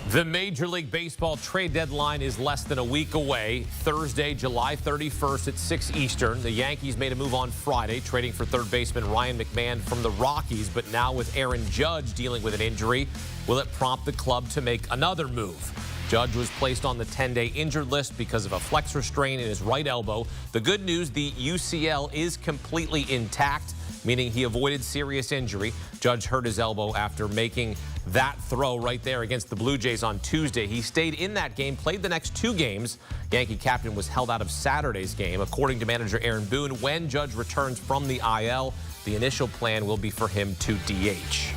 The Major League Baseball trade deadline is less than a week away. Thursday, July 31st at 6 Eastern. The Yankees made a move on Friday, trading for third baseman Ryan McMahon from the Rockies. But now with Aaron Judge dealing with an injury, will it prompt the club to make another move? Judge was placed on the 10-day injured list because of a flexor strain in his right elbow. The good news, the UCL is completely intact, meaning he avoided serious injury. Judge hurt his elbow after making that throw right there against the Blue Jays on Tuesday. He stayed in that game, played the next two games. Yankee captain was held out of Saturday's game. According to manager Aaron Boone, when Judge returns from the IL, the initial plan will be for him to DH.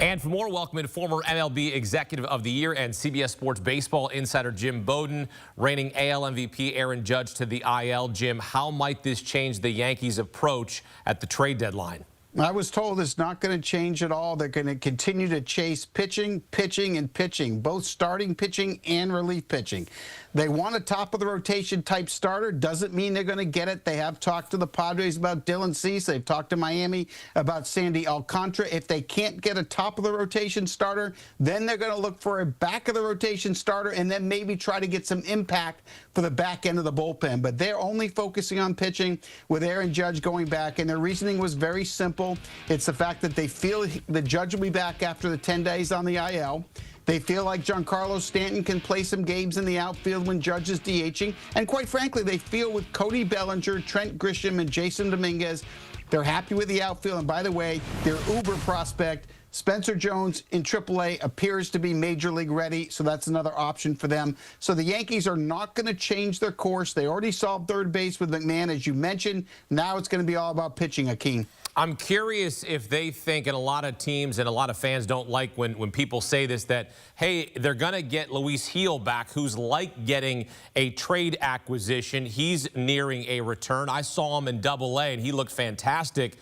And for more, welcome in former MLB Executive of the Year and CBS Sports Baseball insider Jim Bowden, reigning AL MVP Aaron Judge to the IL. Jim, how might this change the Yankees' approach at the trade deadline? I was told it's not going to change at all. They're going to continue to chase pitching, pitching, and pitching, both starting pitching and relief pitching. They want a top-of-the-rotation type starter. Doesn't mean they're going to get it. They have talked to the Padres about Dylan Cease. They've talked to Miami about Sandy Alcantara. If they can't get a top-of-the-rotation starter, then they're going to look for a back-of-the-rotation starter and then maybe try to get some impact for the back end of the bullpen. But they're only focusing on pitching with Aaron Judge going back, and their reasoning was very simple. It's the fact that they feel the Judge will be back after the 10 days on the IL. They feel like Giancarlo Stanton can play some games in the outfield when Judge is DHing. And quite frankly, they feel with Cody Bellinger, Trent Grisham, and Jason Dominguez, they're happy with the outfield. And by the way, their uber prospect, Spencer Jones in AAA, appears to be Major League ready, so that's another option for them. So the Yankees are not going to change their course. They already solved third base with McMahon, as you mentioned. Now it's going to be all about pitching, Akeem. I'm curious if they think, and a lot of teams and a lot of fans don't like when people say this, that, hey, they're going to get Luis Gil back, who's like getting a trade acquisition. He's nearing a return. I saw him in AA, and he looked fantastic.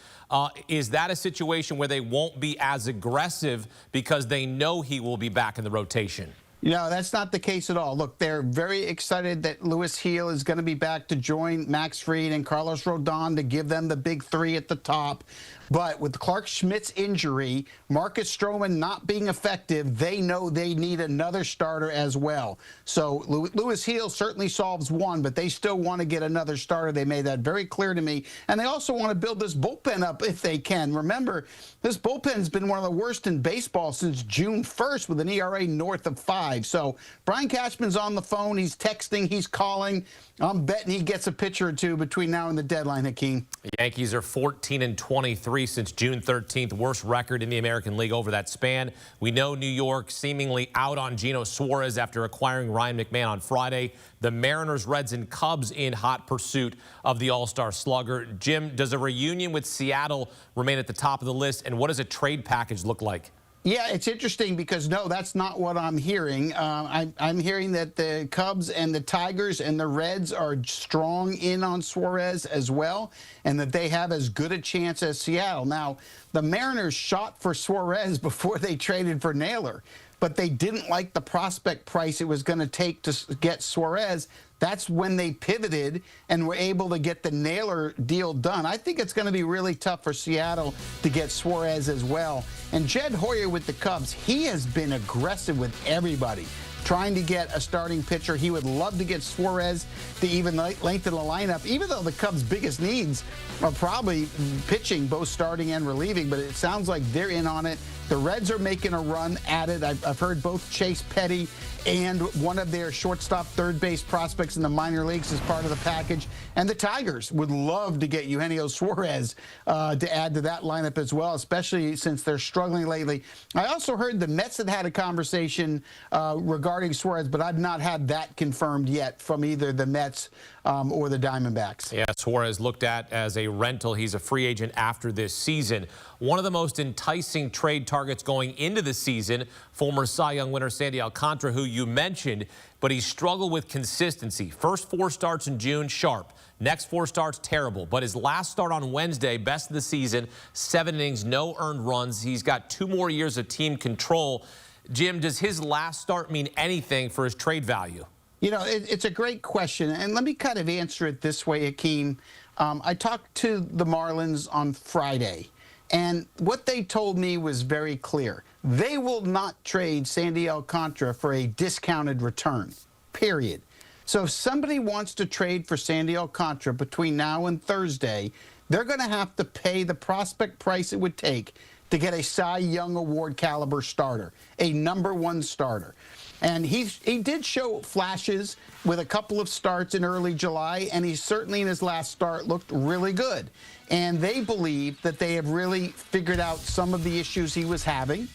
Is that a situation where they won't be as aggressive because they know he will be back in the rotation? No, that's not the case at all. Look, they're very excited that Luis Gil is going to be back to join Max Fried and Carlos Rodon to give them the big three at the top. But with Clark Schmidt's injury, Marcus Stroman not being effective, they know they need another starter as well. So Luis Gil certainly solves one, but they still want to get another starter. They made that very clear to me. And they also want to build this bullpen up if they can. Remember, this bullpen's been one of the worst in baseball since June 1st with an ERA north of 5. So Brian Cashman's on the phone. He's texting. He's calling. I'm betting he gets a pitcher or two between now and the deadline, Hakeem. The Yankees are 14-23 since June 13th, worst record in the American League over that span. We know New York seemingly out on Eugenio Suarez after acquiring Ryan McMahon on Friday. The Mariners, Reds, and Cubs in hot pursuit of the All-Star slugger. Jim, does a reunion with Seattle remain at the top of the list, and what does a trade package look like? Yeah, it's interesting because, no, that's not what I'm hearing. I'm hearing that the Cubs and the Tigers and the Reds are strong in on Suarez as well, and that they have as good a chance as Seattle. Now, the Mariners shot for Suarez before they traded for Naylor, but they didn't like the prospect price it was going to take to get Suarez. That's when they pivoted and were able to get the Naylor deal done. I think it's going to be really tough for Seattle to get Suarez as well. And Jed Hoyer with the Cubs, he has been aggressive with everybody, trying to get a starting pitcher. He would love to get Suarez to even lengthen the lineup, even though the Cubs' biggest needs are probably pitching, both starting and relieving, but it sounds like they're in on it. The Reds are making a run at it. I've heard both Chase Petty and one of their shortstop third base prospects in the minor leagues as part of the package. And the Tigers would love to get Eugenio Suarez to add to that lineup as well, especially since they're struggling lately. I also heard the Mets had a conversation regarding Suarez, but I've not had that confirmed yet from either the Mets or the Diamondbacks. Yeah, Suarez looked at as a rental. He's a free agent after this season. One of the most enticing trade targets going into the season, former Cy Young winner Sandy Alcantara, who you mentioned, but he struggled with consistency. First 4 starts in June, sharp. Next 4 starts, terrible. But his last start on Wednesday, best of the season, 7 innings, no earned runs. He's got 2 more years of team control. Jim, does his last start mean anything for his trade value? You know, it's a great question, and let me kind of answer it this way, Hakeem. I talked to the Marlins on Friday, And what they told me was very clear. They will not trade Sandy Alcantara for a discounted return, period. So if somebody wants to trade for Sandy Alcantara between now and Thursday, they're going to have to pay the prospect price it would take to get a Cy Young Award caliber starter, a #1 starter. And he did show flashes with a couple of starts in early July, and he certainly in his last start looked really good. And they believe that they have really figured out some of the issues he was having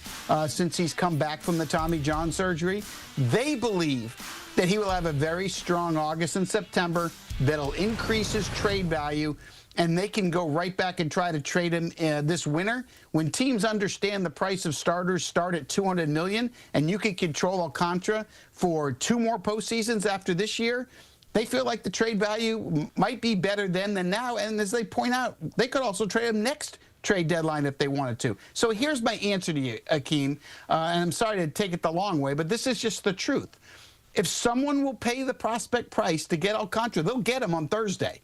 since he's come back from the Tommy John surgery. They believe that he will have a very strong August and September that'll increase his trade value, and they can go right back and try to trade him this winter. When teams understand the price of starters start at $200 million, and you can control Alcantara for 2 more postseasons after this year, they feel like the trade value might be better then than now. And as they point out, they could also trade him next trade deadline if they wanted to. So here's my answer to you, Akeem, and I'm sorry to take it the long way, but this is just the truth. If someone will pay the prospect price to get Alcantara, they'll get him on Thursday.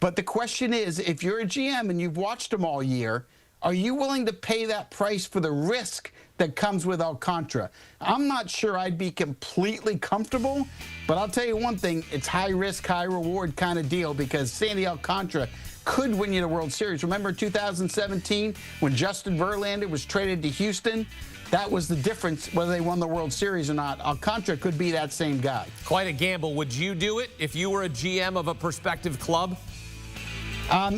But the question is, if you're a GM and you've watched him all year, are you willing to pay that price for the risk that comes with Alcantara? I'm not sure I'd be completely comfortable, but I'll tell you one thing, it's high risk, high reward kind of deal because Sandy Alcantara could win you the World Series. Remember 2017 when Justin Verlander was traded to Houston? That was the difference whether they won the World Series or not. Alcantara could be that same guy. Quite a gamble. Would you do it if you were a GM of a prospective club?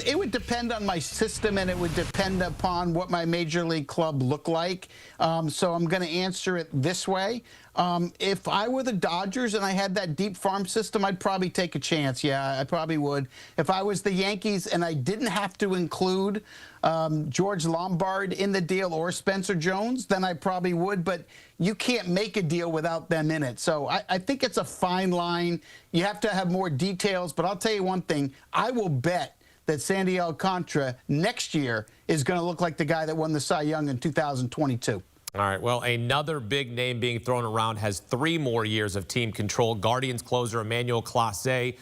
It would depend on my system, and it would depend upon what my major league club looked like. So I'm going to answer it this way. If I were the Dodgers and I had that deep farm system, I'd probably take a chance. Yeah, I probably would. If I was the Yankees and I didn't have to include George Lombard in the deal or Spencer Jones, then I probably would. But you can't make a deal without them in it. So I think it's a fine line. You have to have more details. But I'll tell you one thing. I will bet that Sandy Alcantara next year is going to look like the guy that won the Cy Young in 2022. All right, well, another big name being thrown around has 3 more years of team control. Guardians closer Emmanuel Clase.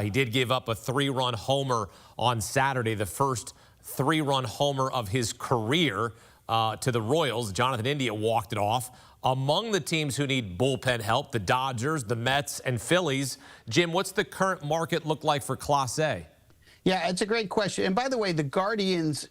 He did give up a 3-run homer on Saturday, the first 3-run homer of his career to the Royals. Jonathan India walked it off. Among the teams who need bullpen help, the Dodgers, the Mets, and Phillies. Jim, what's the current market look like for Clase? Yeah, it's a great question. And by the way, the Guardians,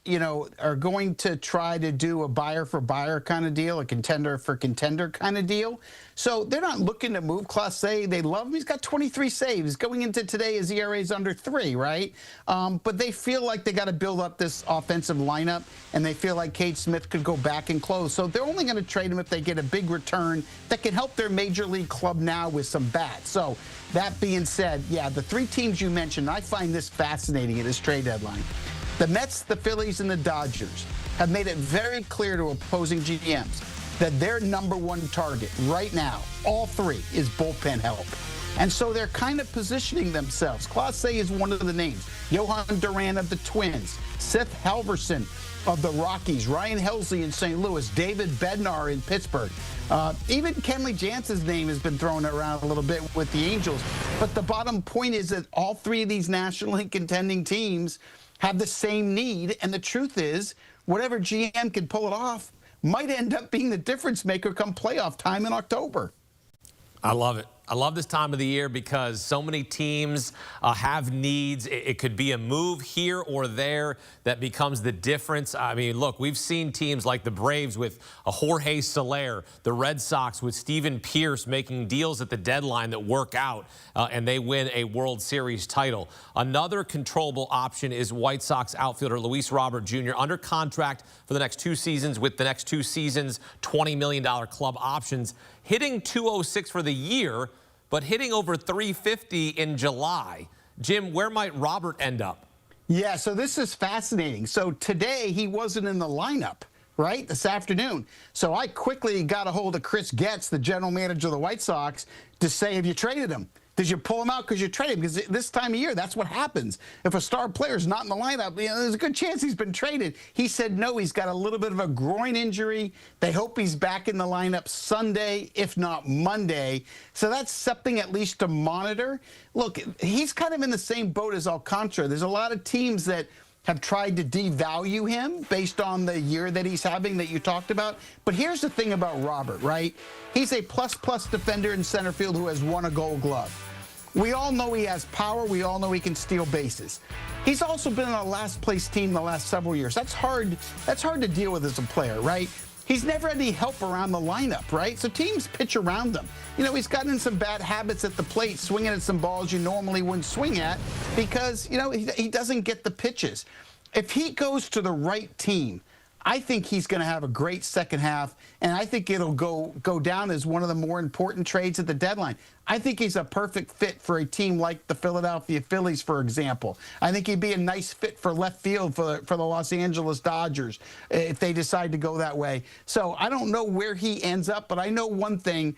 are going to try to do a buyer for buyer kind of deal, a contender for contender kind of deal. So they're not looking to move Clase. They love him. He's got 23 saves. Going into today, his ERA is under 3, right? But they feel like they got to build up this offensive lineup, and they feel like Cade Smith could go back and close. So they're only going to trade him if they get a big return that can help their major league club now with some bats. So that being said, yeah, the 3 teams you mentioned, I find this fascinating at this trade deadline. The Mets, the Phillies, and the Dodgers have made it very clear to opposing GMs that their #1 target right now, all 3, is bullpen help. And so they're kind of positioning themselves. Clase is one of the names. Johan Duran of the Twins, Seth Halverson of the Rockies, Ryan Helsley in St. Louis, David Bednar in Pittsburgh. Even Kenley Jansen's name has been thrown around a little bit with the Angels. But the bottom point is that all 3 of these National League contending teams have the same need. And the truth is, whatever GM can pull it off might end up being the difference maker come playoff time in October. I love it. I love this time of the year because so many teams have needs. It could be a move here or there that becomes the difference. I mean, look, we've seen teams like the Braves with a Jorge Soler, the Red Sox with Steven Pearce making deals at the deadline that work out, and they win a World Series title. Another controllable option is White Sox outfielder Luis Robert Jr. under contract for the next 2 seasons with the next 2 seasons, $20 million club options, hitting .206 for the year, but hitting over .350 in July. Jim, where might Robert end up? Yeah, so this is fascinating. So today he wasn't in the lineup, right, this afternoon. So I quickly got a hold of Chris Getz, the general manager of the White Sox, to say, have you traded him? Did you pull him out because you traded him? Because this time of year, that's what happens. If a star player is not in the lineup, there's a good chance he's been traded. He said no, he's got a little bit of a groin injury. They hope he's back in the lineup Sunday, if not Monday. So that's something at least to monitor. Look, he's kind of in the same boat as Alcantara. There's a lot of teams that have tried to devalue him based on the year that he's having that you talked about. But here's the thing about Robert, right? He's a plus-plus defender in center field who has won a Gold Glove. We all know he has power. We all know he can steal bases. He's also been on a last-place team the last several years. That's hard to deal with as a player, right? He's never had any help around the lineup, right? So teams pitch around him. You know, he's gotten in some bad habits at the plate, swinging at some balls you normally wouldn't swing at because, you know, he doesn't get the pitches. If he goes to the right team, I think he's going to have a great second half, and I think it'll go down as one of the more important trades at the deadline. I think he's a perfect fit for a team like the Philadelphia Phillies, for example. I think he'd be a nice fit for left field for the Los Angeles Dodgers if they decide to go that way. So I don't know where he ends up, but I know one thing.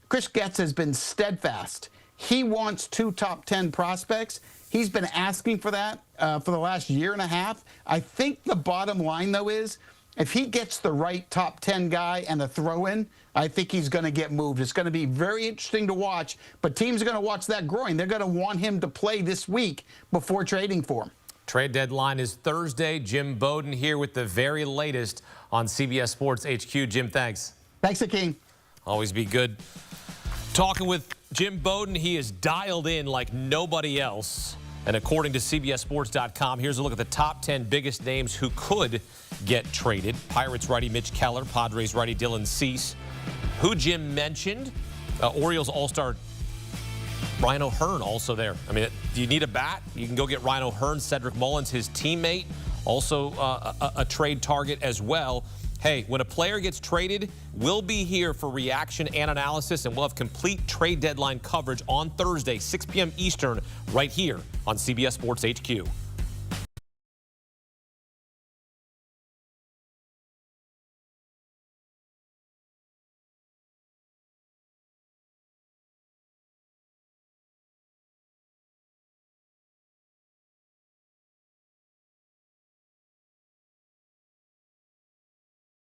Chris Getz has been steadfast. He wants 2 top 10 prospects. He's been asking for that for the last year and a half. I think the bottom line, though, is if he gets the right top 10 guy and a throw-in, I think he's going to get moved. It's going to be very interesting to watch, but teams are going to watch that growing. They're going to want him to play this week before trading for him. Trade deadline is Thursday. Jim Bowden here with the very latest on CBS Sports HQ. Jim, thanks. Thanks, Akeem. Always be good. Talking with Jim Bowden, he is dialed in like nobody else. And according to CBSSports.com, here's a look at the top 10 biggest names who could get traded. Pirates righty Mitch Keller, Padres righty Dylan Cease. Who Jim mentioned, Orioles All-Star Ryan O'Hearn also there. I mean, do you need a bat? You can go get Ryan O'Hearn, Cedric Mullins, his teammate, also a trade target as well. Hey, when a player gets traded, we'll be here for reaction and analysis, and we'll have complete trade deadline coverage on Thursday, 6 p.m. Eastern, right here on CBS Sports HQ.